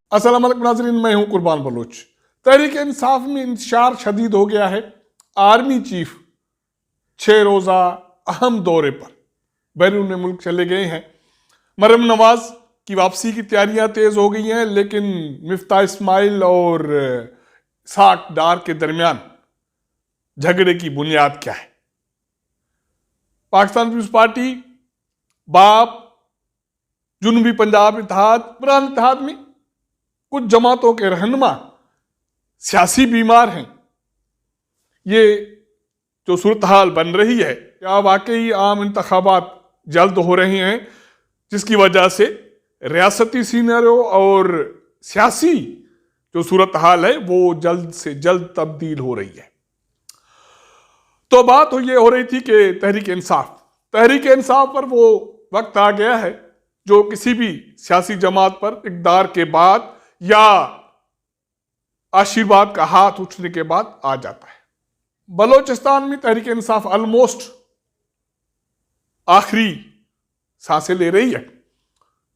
अस्सलाम वालेकुम नाज़रीन, मैं हूं कुर्बान बलोच। तहरीक इंसाफ में इंतशार शदीद हो गया है। आर्मी चीफ 6 रोज़ा अहम दौरे पर बैरून मुल्क चले गए हैं। मरहम नवाज की वापसी की तैयारियां तेज हो गई हैं, लेकिन मिफ्ता इस्माइल और इसहाक डार के दरमियान झगड़े की बुनियाद क्या है? पाकिस्तान पीपल्स पार्टी, बाप, जुनूबी पंजाब इत्तेहाद, इमरान इत्तेहाद में कुछ जमातों के रहनुमा सियासी बीमार हैं। ये जो सूरत हाल बन रही है, क्या वाकई आम इंतखाबात जल्द हो रहे हैं, जिसकी वजह से रियासती सीनरियो और सियासी जो सूरत हाल है वो जल्द से जल्द तब्दील हो रही है। तो बात ये हो रही थी कि तहरीक इंसाफ पर वो वक्त आ गया है जो किसी भी सियासी जमात पर इक़्तिदार के बाद या आशीर्वाद का हाथ उठने के बाद आ जाता है। बलोचिस्तान में तहरीक इंसाफ ऑलमोस्ट आखिरी सांसें ले रही है।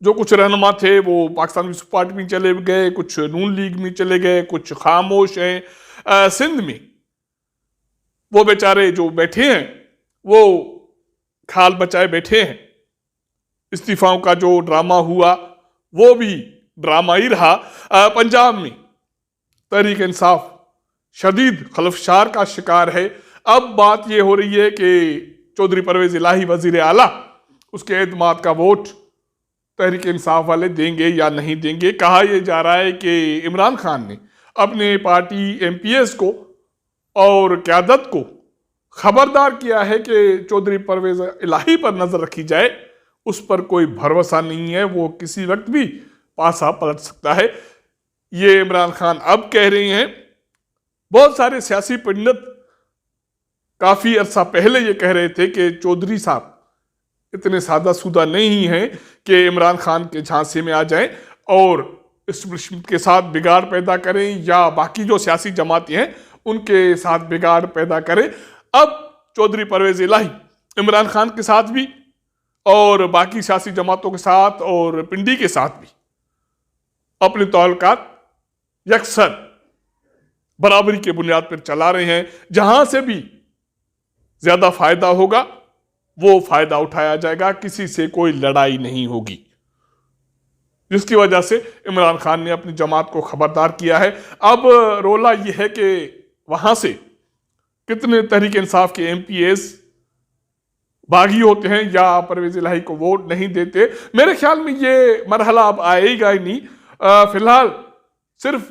जो कुछ रहनुमा थे वो पाकिस्तान पीपल्स पार्टी में चले गए, कुछ नून लीग में चले गए, कुछ खामोश हैं। सिंध में वो बेचारे जो बैठे हैं वो खाल बचाए बैठे हैं। इस्तीफाओं का जो ड्रामा हुआ वो भी ड्रामा ही रहा। पंजाब में तहरीक इंसाफ शदीद खलफशार का शिकार है। अब बात यह हो रही है कि चौधरी परवेज इलाही वजीर आला, उसके एतमाद का वोट तहरीक इंसाफ वाले देंगे या नहीं देंगे। कहा यह जा रहा है कि इमरान खान ने अपने पार्टी MPs को और क़यादत को खबरदार किया है कि चौधरी परवेज इलाही पर नजर रखी जाए। उस पर कोई भरोसा नहीं है, वो किसी वक्त भी पासा पलट सकता है। ये इमरान खान अब कह रहे हैं। बहुत सारे सियासी पंडित काफी अरसा पहले ये कह रहे थे कि चौधरी साहब इतने सादा सूदा नहीं हैं कि इमरान खान के झांसे में आ जाएं और इस्टेब्लिशमेंट के साथ बिगाड़ पैदा करें या बाकी जो सियासी जमातें हैं उनके साथ बिगाड़ पैदा करें। अब चौधरी परवेज इलाही इमरान खान के साथ भी और बाकी सियासी जमातों के साथ और पिंडी के साथ भी अपने ताल्लुकात यकसर बराबरी के बुनियाद पर चला रहे हैं। जहां से भी ज्यादा फायदा होगा वो फायदा उठाया जाएगा, किसी से कोई लड़ाई नहीं होगी। जिसकी वजह से इमरान खान ने अपनी जमात को खबरदार किया है। अब रोला यह है कि वहां से कितने तहरीक इंसाफ के MPs बागी होते हैं या परवेज इलाही को वोट नहीं देते। मेरे ख्याल में ये मरहला अब आएगा ही नहीं। फिलहाल सिर्फ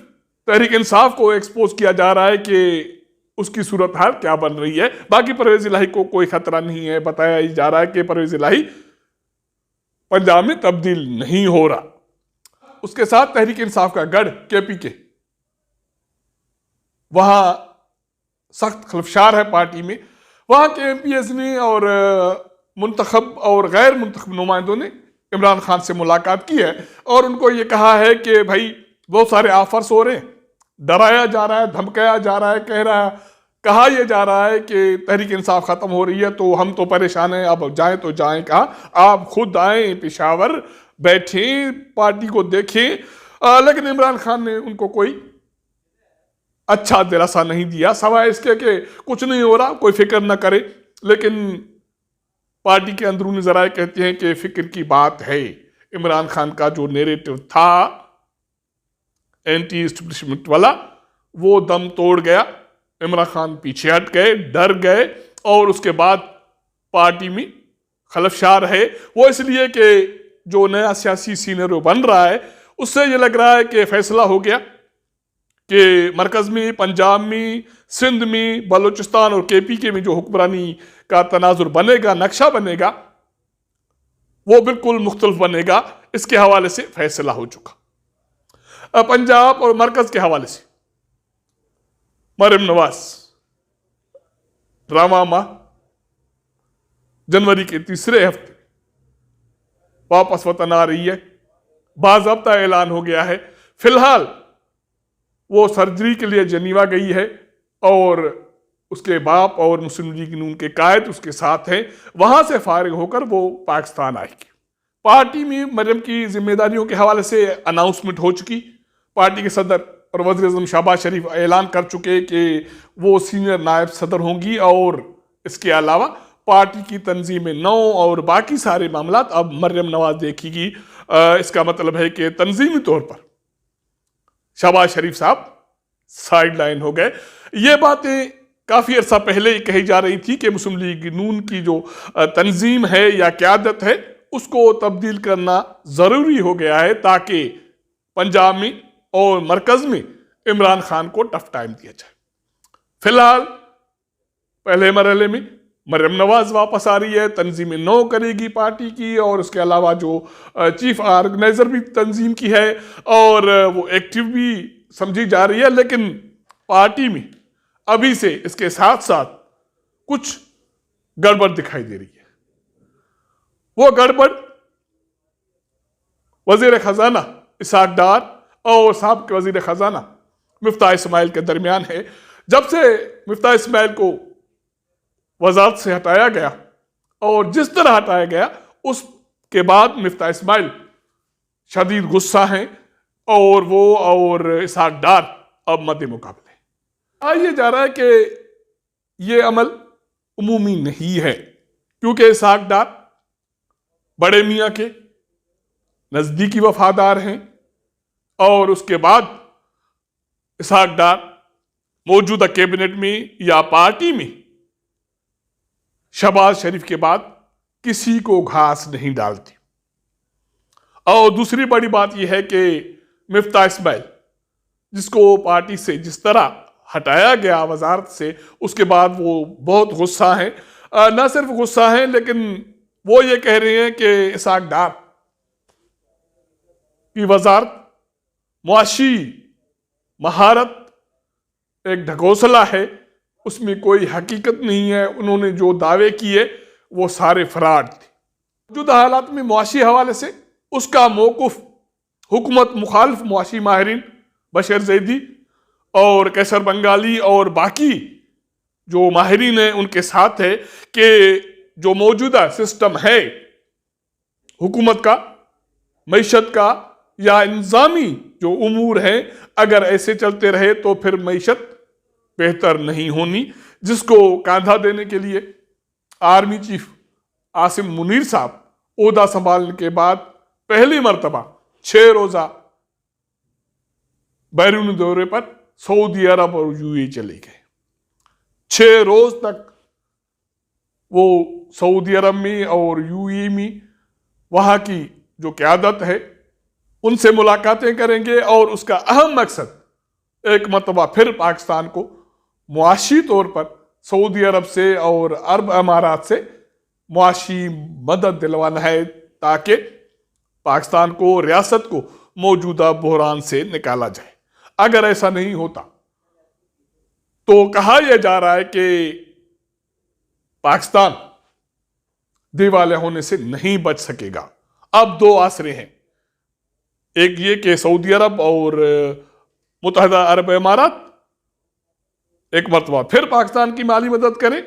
तहरीक इंसाफ को एक्सपोज किया जा रहा है कि उसकी सूरत हाल क्या बन रही है। बाकी परवेज इलाही को कोई खतरा नहीं है। बताया जा रहा है कि परवेज इलाही पंजाब में तब्दील नहीं हो रहा। उसके साथ तहरीक इंसाफ का गढ़ KPK, वहां सख्त खलफशार है पार्टी में। वहां के MPs ने और मुंतखब और गैर मुंतखब नुमाइंदों ने इमरान खान से मुलाकात की है और उनको ये कहा है कि भाई बहुत सारे ऑफर्स हो रहे हैं, डराया जा रहा है, धमकाया जा रहा है, कहा यह जा रहा है कि तहरीक इंसाफ खत्म हो रही है तो हम तो परेशान हैं, अब जाएं तो जाएं कहाँ, आप खुद आए पेशावर, बैठें, पार्टी को देखें। लेकिन इमरान खान ने उनको कोई अच्छा दिलासा नहीं दिया, सवाए इसके कि कुछ नहीं हो रहा, कोई फिक्र ना करे। लेकिन पार्टी के अंदरूनी जराए कहते हैं कि फिक्र की बात है। इमरान खान का जो नैरेटिव था एंटी एस्टेब्लिशमेंट वाला वो दम तोड़ गया। इमरान खान पीछे हट गए, डर गए और उसके बाद पार्टी में खलफशार है। वो इसलिए कि जो नया सियासी सीनरियो बन रहा है उससे ये लग रहा है कि फैसला हो गया कि मरकज में, पंजाब में, सिंध में, बलोचिस्तान और KPK में जो हुक्मरानी का तनाजुर बनेगा, नक्शा बनेगा, वो बिल्कुल मुख्तलिफ बनेगा। इसके हवाले से फैसला हो चुका। पंजाब और मरकज के हवाले से मरहम नवाज ड्रामा माह जनवरी के तीसरे हफ्ते वापस वतन आ रही है। बाज़ाब्ता ऐलान हो गया है। फिलहाल वो सर्जरी के लिए जनीवा गई है और उसके बाप और मुस्लिम लीग नून के कायद उसके साथ हैं, वहां से फारिग होकर वो पाकिस्तान आएगी। पार्टी में मरियम की जिम्मेदारियों के हवाले से अनाउंसमेंट हो चुकी। पार्टी के सदर और वज़ीर आज़म शहबाज शरीफ ऐलान कर चुके कि वो सीनियर नायब सदर होंगी, और इसके अलावा पार्टी की तंजीम नौ और बाकी सारे मामला अब मरियम नवाज देखेगी। इसका मतलब है कि तंजीमी तौर पर शहबाज शरीफ साहब साइड लाइन हो गए। ये बातें काफ़ी अर्सा पहले कही जा रही थी कि मुस्लिम लीग नून की जो तंजीम है या क़यादत है उसको तब्दील करना ज़रूरी हो गया है, ताकि पंजाब में और मरकज़ में इमरान खान को टफ टाइम दिया जाए। फिलहाल पहले मरहले में मरियम नवाज वापस आ रही है, तंजीम नौ करेगी पार्टी की, और उसके अलावा जो चीफ ऑर्गेनाइजर भी तंजीम की है और वो एक्टिव भी समझी जा रही है। लेकिन पार्टी में अभी से इसके साथ साथ कुछ गड़बड़ दिखाई दे रही है। वो गड़बड़ वजीर खजाना इसहाक डार और साहब वजीर खजाना मिफ्ताह इस्माइल के दरमियान है। जब से मिफ्ताह इस्माइल को वजारत से हटाया गया और जिस तरह हटाया गया, उसके बाद मिफ्ताह इस्माइल शदीद गुस्सा हैं और वो और इसहाक डार अब मद्दे मुकाबले। ये जा रहा है कि ये अमल उमूमी नहीं है, क्योंकि इसहाक डार बड़े मियाँ के नज़दीकी वफादार हैं, और उसके बाद इसहाक डार मौजूदा कैबिनेट में या पार्टी में शहबाज शरीफ के बाद किसी को घास नहीं डालती। और दूसरी बड़ी बात यह है कि मिफ्ताह इस्माइल, जिसको पार्टी से जिस तरह हटाया गया वजारत से, उसके बाद वो बहुत गुस्सा हैं। न सिर्फ गुस्सा हैं, लेकिन वो ये कह रहे हैं कि इसहाक डार की वजारत मुआशी महारत एक ढकोसला है, उसमें कोई हकीकत नहीं है। उन्होंने जो दावे किए वो सारे फ्रॉड थे। मौजूदा हालात में मुआशी हवाले से उसका मौक़िफ़ हुकूमत मुखालिफ मुआशी माहिरीन बशर जैदी और कैसर बंगाली और बाकी जो माहिरीन हैं उनके साथ है कि जो मौजूदा सिस्टम है हुकूमत का, मईशत का या इंतज़ामी जो उमूर हैं, अगर ऐसे चलते रहे तो फिर मईशत बेहतर नहीं होनी, जिसको कांधा देने के लिए आर्मी चीफ आसिम मुनीर साहब ओहदा संभालने के बाद पहली मरतबा 6 रोज़ा बैरून दौरे पर सऊदी अरब और यूएई चले गए। 6 रोज तक वो सऊदी अरब में और यूएई में वहाँ की जो क़यादत है उनसे मुलाकातें करेंगे, और उसका अहम मकसद एक मरतबा फिर पाकिस्तान को मुआशी तौर पर सऊदी अरब से और अरब अमारात से मुआशी मदद दिलवाना है, ताकि पाकिस्तान को, रियासत को मौजूदा बहरान से निकाला जाए। अगर ऐसा नहीं होता तो कहा यह जा रहा है कि पाकिस्तान दिवालिया होने से नहीं बच सकेगा। अब 2 आसरे हैं, एक ये कि सऊदी अरब और मुत्तहिदा अरब अमारात एक मरतबा फिर पाकिस्तान की माली मदद करें,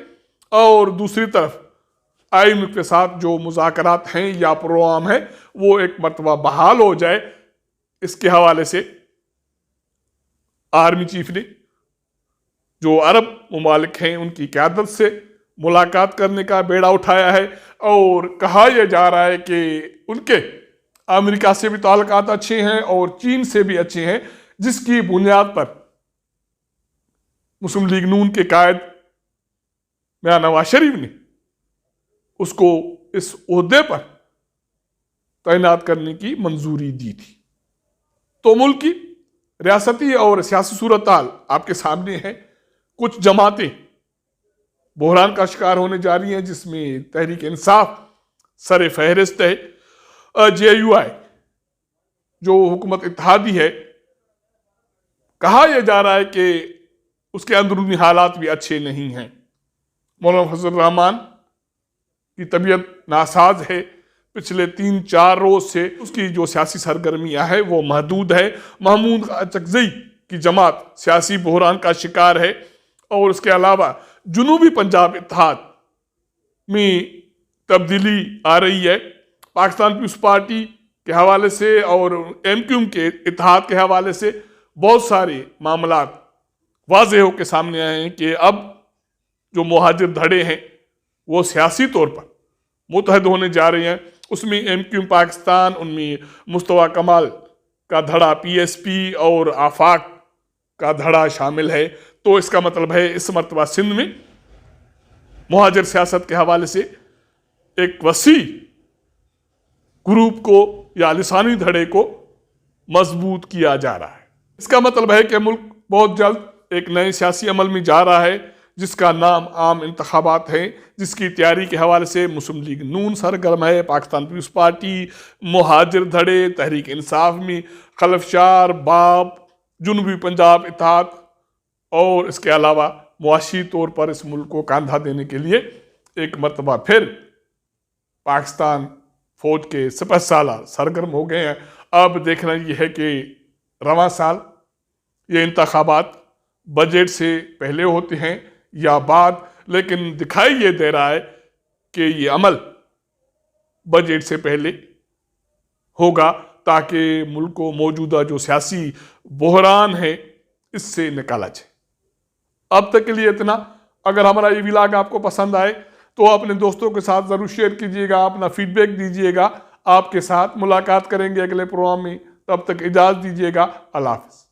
और दूसरी तरफ IMF के साथ जो मुज़ाकरात हैं या प्रोग्राम है वो एक मरतबा बहाल हो जाए। इसके हवाले से आर्मी चीफ ने जो अरब ममालिक हैं उनकी क़यादत से मुलाकात करने का बेड़ा उठाया है, और कहा यह जा रहा है कि उनके अमेरिका से भी ताल्लुकात अच्छे हैं और चीन से भी अच्छे हैं, जिसकी बुनियाद पर मुस्लिम लीग नून के कायद मियां नवाज शरीफ ने उसको इस ओहदे पर तैनात करने की मंजूरी दी थी। तो मुल्क की रियासती और सियासी सूरत हाल आपके सामने है। कुछ जमातें बहरान का शिकार होने जा रही हैं, जिसमें तहरीक इंसाफ सर फहरिस्त है। JUI जो हुकूमत इत्तेहादी है, कहा यह जा रहा है कि उसके अंदरूनी हालात भी अच्छे नहीं हैं। मौलाना फजल रहमान की तबीयत नासाज है, पिछले 3-4 रोज से उसकी जो सियासी सरगर्मियां है वो महदूद है। महमूद अचकज़ई की जमात सियासी बहरान का शिकार है, और उसके अलावा जुनूबी पंजाब इत्तेहाद में तब्दीली आ रही है। पाकिस्तान पीपल्स पार्टी के हवाले से और MQM के इत्तेहाद के हवाले से बहुत सारे मामलात वाज़ेह होकर सामने आए हैं कि अब जो मुहाजिर धड़े हैं वो सियासी तौर पर मुतहद होने जा रहे हैं। उसमें MQM पाकिस्तान, उनमें मुस्तफा कमाल का धड़ा PSP और आफाक का धड़ा शामिल है। तो इसका मतलब है इस मरतबा सिंध में मुहाजिर सियासत के हवाले से एक वसी ग्रुप को या लिसानी धड़े को मजबूत किया जा रहा है। इसका मतलब है कि मुल्क बहुत जल्द एक नए सियासी अमल में जा रहा है जिसका नाम आम इंतखाबात है, जिसकी तैयारी के हवाले से मुस्लिम लीग नून सरगर्म है, पाकिस्तान पीपल्स पार्टी, मुहाजिर धड़े, तहरीक इंसाफ में खलफशार, बाप, जुनूबी पंजाब इत्तेहाद और इसके अलावा मुआशी तौर पर इस मुल्क को कांधा देने के लिए एक मरतबा फिर पाकिस्तान फौज के सिपहसालार सरगर्म हो गए हैं। अब देखना यह है कि रवां साल ये इंतखाबात बजट से पहले होते हैं या बाद, लेकिन दिखाई ये दे रहा है कि ये अमल बजट से पहले होगा ताकि मुल्क को मौजूदा जो सियासी बहरान है इससे निकाला जाए। अब तक के लिए इतना। अगर हमारा ये व्लॉग आपको पसंद आए तो अपने दोस्तों के साथ ज़रूर शेयर कीजिएगा, अपना फीडबैक दीजिएगा। आपके साथ मुलाकात करेंगे अगले प्रोग्राम में, तब तक इजाज़त दीजिएगा। अल्लाह हाफ़िज़।